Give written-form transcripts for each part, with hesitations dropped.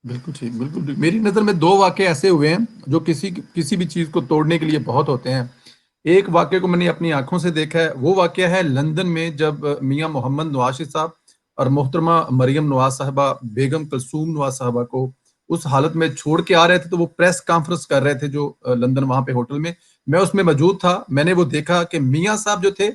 بالکل ٹھیک، بالکل ٹھیک۔ میری نظر میں دو واقعے ایسے ہوئے ہیں جو کسی بھی چیز کو توڑنے کے لیے بہت ہوتے ہیں۔ ایک واقعے کو میں نے اپنی آنکھوں سے دیکھا ہے، وہ واقعہ ہے لندن میں جب میاں محمد نواز شریف صاحب اور محترمہ مریم نواز صاحبہ بیگم کلثوم نواز صاحبہ کو اس حالت میں چھوڑ کے آ رہے تھے، تو وہ پریس کانفرنس کر رہے تھے جو لندن وہاں پہ ہوٹل میں اس میں موجود تھا۔ میں نے وہ دیکھا کہ میاں صاحب جو تھے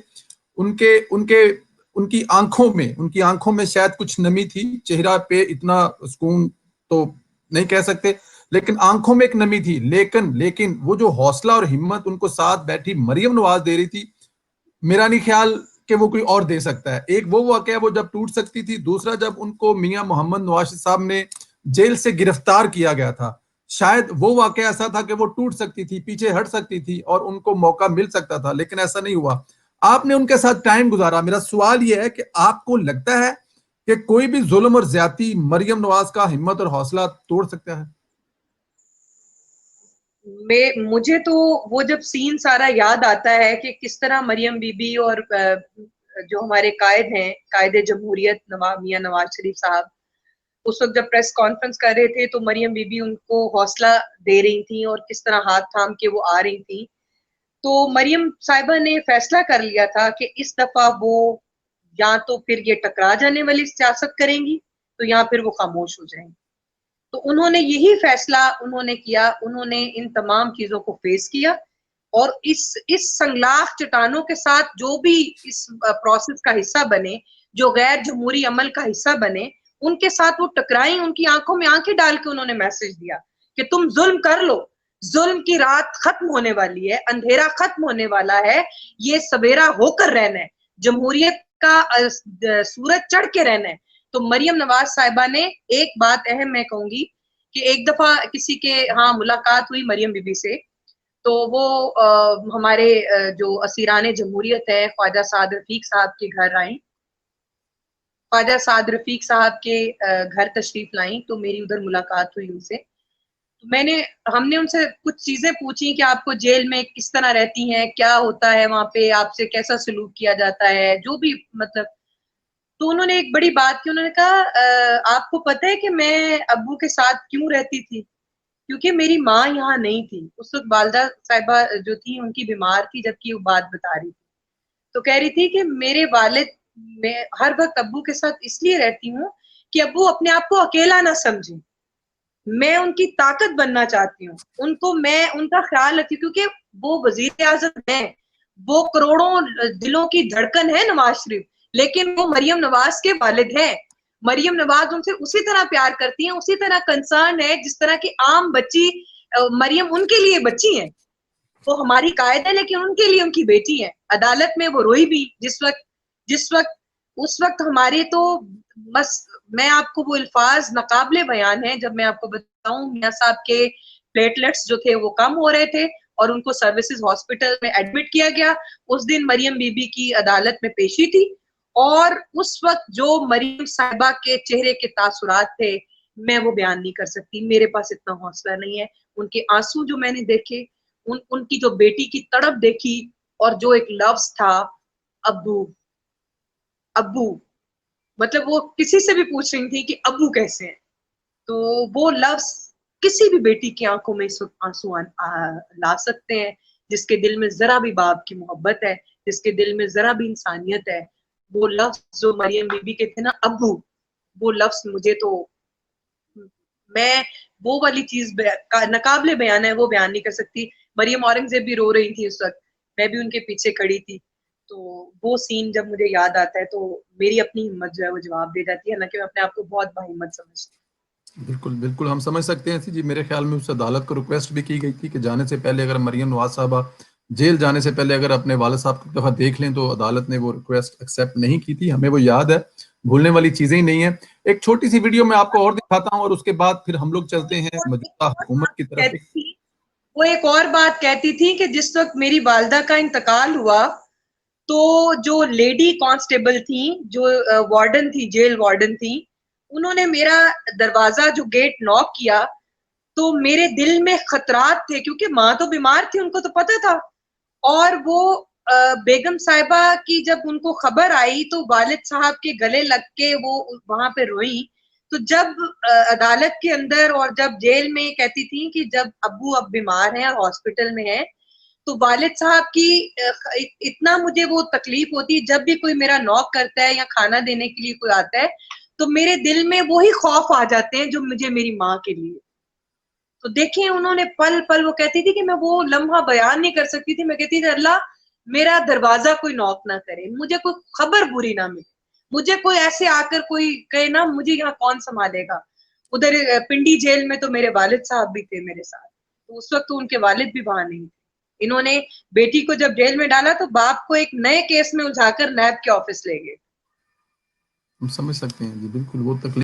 ان کی آنکھوں میں شاید کچھ نمی تھی، چہرہ پہ اتنا سکون تو نہیں کہہ سکتے، لیکن آنکھوں میں ایک نمی تھی۔ لیکن وہ جو حوصلہ اور ہمت ان کو ساتھ بیٹھی مریم نواز دے رہی تھی، میرا نہیں خیال کہ وہ کوئی اور دے سکتا ہے۔ ایک وہ واقعہ وہ جب ٹوٹ سکتی تھی، دوسرا جب ان کو میاں محمد نواز صاحب نے جیل سے گرفتار کیا گیا تھا، شاید وہ واقعہ ایسا تھا کہ وہ ٹوٹ سکتی تھی، پیچھے ہٹ سکتی تھی اور ان کو موقع مل سکتا تھا، لیکن ایسا نہیں ہوا۔ آپ نے ان کے ساتھ ٹائم گزارا۔ میرا سوال یہ ہے کہ آپ کو لگتا ہے کہ کوئی بھی ظلم اور زیادتی مریم نواز کا ہمت اور حوصلہ توڑ سکتا ہے؟ مجھے تو وہ جب سین سارا یاد آتا ہے کہ کس طرح مریم بی بی اور جو ہمارے قائد ہیں، قائد جمہوریت میاں نواز شریف صاحب، اس وقت جب پریس کانفرنس کر رہے تھے تو مریم بی بی ان کو حوصلہ دے رہی تھیں اور کس طرح ہاتھ تھام کے وہ آ رہی تھیں، تو مریم صاحبہ نے فیصلہ کر لیا تھا کہ اس دفعہ وہ یا تو پھر یہ ٹکرا جانے والی سیاست کریں گی تو یا پھر وہ خاموش ہو جائیں گی۔ تو انہوں نے یہی فیصلہ انہوں نے کیا، انہوں نے ان تمام چیزوں کو فیس کیا اور اس سنگلاخ چٹانوں کے ساتھ جو بھی اس پروسیس کا حصہ بنے، جو غیر جمہوری عمل کا حصہ بنے، ان کے ساتھ وہ ٹکرائیں، ان کی آنکھوں میں آنکھیں ڈال کے انہوں نے میسج دیا کہ تم ظلم کر لو، ظلم کی رات ختم ہونے والی ہے، اندھیرا ختم ہونے والا ہے، یہ سویرا ہو کر رہنا ہے، جمہوریت کا سورج چڑھ کے رہنا ہے۔ تو مریم نواز صاحبہ نے ایک بات اہم میں کہوں گی کہ ایک دفعہ کسی کے ہاں ملاقات ہوئی مریم بی بی سے، تو وہ ہمارے جو اسیران جمہوریت ہے خواجہ سعد رفیق صاحب کے گھر آئیں، خواجہ سعد رفیق صاحب کے گھر تشریف لائیں، تو میری ادھر ملاقات ہوئی ان سے۔ ہم نے ان سے کچھ چیزیں پوچھی کہ آپ کو جیل میں کس طرح رہتی ہیں، کیا ہوتا ہے وہاں پہ، آپ سے کیسا سلوک کیا جاتا ہے، جو بھی مطلب۔ تو انہوں نے ایک بڑی بات کی، انہوں نے کہا آپ کو پتہ ہے کہ میں ابو کے ساتھ کیوں رہتی تھی؟ کیونکہ میری ماں یہاں نہیں تھی اس وقت، والدہ صاحبہ جو تھی ان کی بیمار تھی جبکہ وہ بات بتا رہی تھی، تو کہہ رہی تھی کہ میرے والد، میں ہر وقت ابو کے ساتھ اس لیے رہتی ہوں کہ ابو اپنے آپ کو اکیلا نہ سمجھیں، میں ان کی طاقت بننا چاہتی ہوں، ان کو میں ان کا خیال رکھتی ہوں، کیونکہ وہ وزیر اعظم ہیں، وہ کروڑوں دلوں کی دھڑکن ہے نواز شریف، لیکن وہ مریم نواز کے والد ہیں، مریم نواز ان سے اسی طرح پیار کرتی ہیں، اسی طرح کنسرن ہے جس طرح کی عام بچی مریم ان کے لیے بچی ہیں، وہ ہماری قائد ہے لیکن ان کے لیے ان کی بیٹی ہے۔ عدالت میں وہ روئی بھی جس وقت اس وقت ہماری تو بس، میں آپ کو وہ الفاظ ناقابل بیان ہیں جب میں آپ کو بتاؤں، میاں صاحب کے پلیٹلیٹس جو تھے وہ کم ہو رہے تھے اور ان کو سروسز ہاسپٹل میں ایڈمٹ کیا گیا۔ اس دن مریم بی بی کی عدالت میں پیشی تھی اور اس وقت جو مریم صاحبہ کے چہرے کے تاثرات تھے میں وہ بیان نہیں کر سکتی، میرے پاس اتنا حوصلہ نہیں ہے۔ ان کے آنسو جو میں نے دیکھے، ان کی جو بیٹی کی تڑپ دیکھی، اور جو ایک لفظ تھا ابو، ابو، مطلب وہ کسی سے بھی پوچھ رہی تھی کہ ابو کیسے ہیں، تو وہ لفظ کسی بھی بیٹی کی آنکھوں میں اس وقت آنسو لا سکتے ہیں، جس کے دل میں ذرا بھی باپ کی محبت ہے، جس کے دل میں ذرا بھی انسانیت ہے۔ وہ لفظ جو مریم بی بی کے تھے نا، ابو، وہ لفظ مجھے تو، میں وہ والی چیز ناقابل بیان ہے، وہ بیان نہیں کر سکتی۔ مریم اورنگزیب بھی رو رہی تھی اس وقت، میں بھی ان کے پیچھے کھڑی تھی، تو وہ سین جب مجھے یاد آتا ہے تو میری اپنی ہمت جو ہے وہ جواب دے جاتی ہے، حالانکہ میں اپنے آپ کو بہت باہمت سمجھتی ہوں۔ بالکل بالکل ہم سمجھ سکتے ہیں جی۔ میرے خیال میں اس عدالت کو ریکویسٹ بھی کی گئی تھی کہ جانے سے پہلے اگر مریم نواز صاحبہ جیل جانے سے پہلے اگر اپنے والد صاحب کو دفعہ دیکھ لیں، تو عدالت نے وہ ریکویسٹ ایکسیپٹ نہیں کی تھی۔ ہمیں وہ یاد ہے، بھولنے والی چیزیں ہی نہیں ہیں۔ ایک چھوٹی سی ویڈیو میں آپ کو اور دکھاتا ہوں اور اس کے بعد پھر ہم لوگ چلتے ہیں موجودہ حکومت کی طرف۔ وہ ایک اور بات کہتی تھی کہ جس وقت میری والدہ کا انتقال ہوا تو جو لیڈی کانسٹیبل تھی، جو وارڈن تھی، جیل وارڈن تھی، انہوں نے میرا دروازہ جو گیٹ ناک کیا تو میرے دل میں خطرات تھے، کیونکہ ماں تو بیمار تھی، ان کو تو پتہ تھا، اور وہ بیگم صاحبہ کی جب ان کو خبر آئی تو والد صاحب کے گلے لگ کے وہ وہاں پہ روئی، تو جب عدالت کے اندر اور جب جیل میں کہتی تھی کہ جب ابو اب بیمار ہیں اور ہاسپٹل میں ہیں تو والد صاحب کی اتنا مجھے وہ تکلیف ہوتی، جب بھی کوئی میرا نوک کرتا ہے یا کھانا دینے کے لیے کوئی آتا ہے تو میرے دل میں وہی خوف آ جاتے ہیں جو مجھے میری ماں کے لیے. تو دیکھیں انہوں نے پل پل، وہ کہتی تھی کہ میں وہ لمحہ بیان نہیں کر سکتی تھی، میں کہتی تھی اللہ میرا دروازہ کوئی نوک نہ کرے، مجھے کوئی خبر بری نہ ملے، مجھے کوئی ایسے آ کر کوئی کہے نا مجھے یہاں کون سنبھالے گا. ادھر پنڈی جیل میں تو میرے والد صاحب بھی تھے میرے ساتھ، تو اس وقت تو ان کے والد بھی وہاں نہیں تھے. انہوں نے بیٹی کو جب جیل میں ڈالا تو باپ کو ایک نئے کیس میں الجھا کر نیب کے آفس لے گئے. ہم سمجھ سکتے ہیں جی، بالکل وہ تکلیف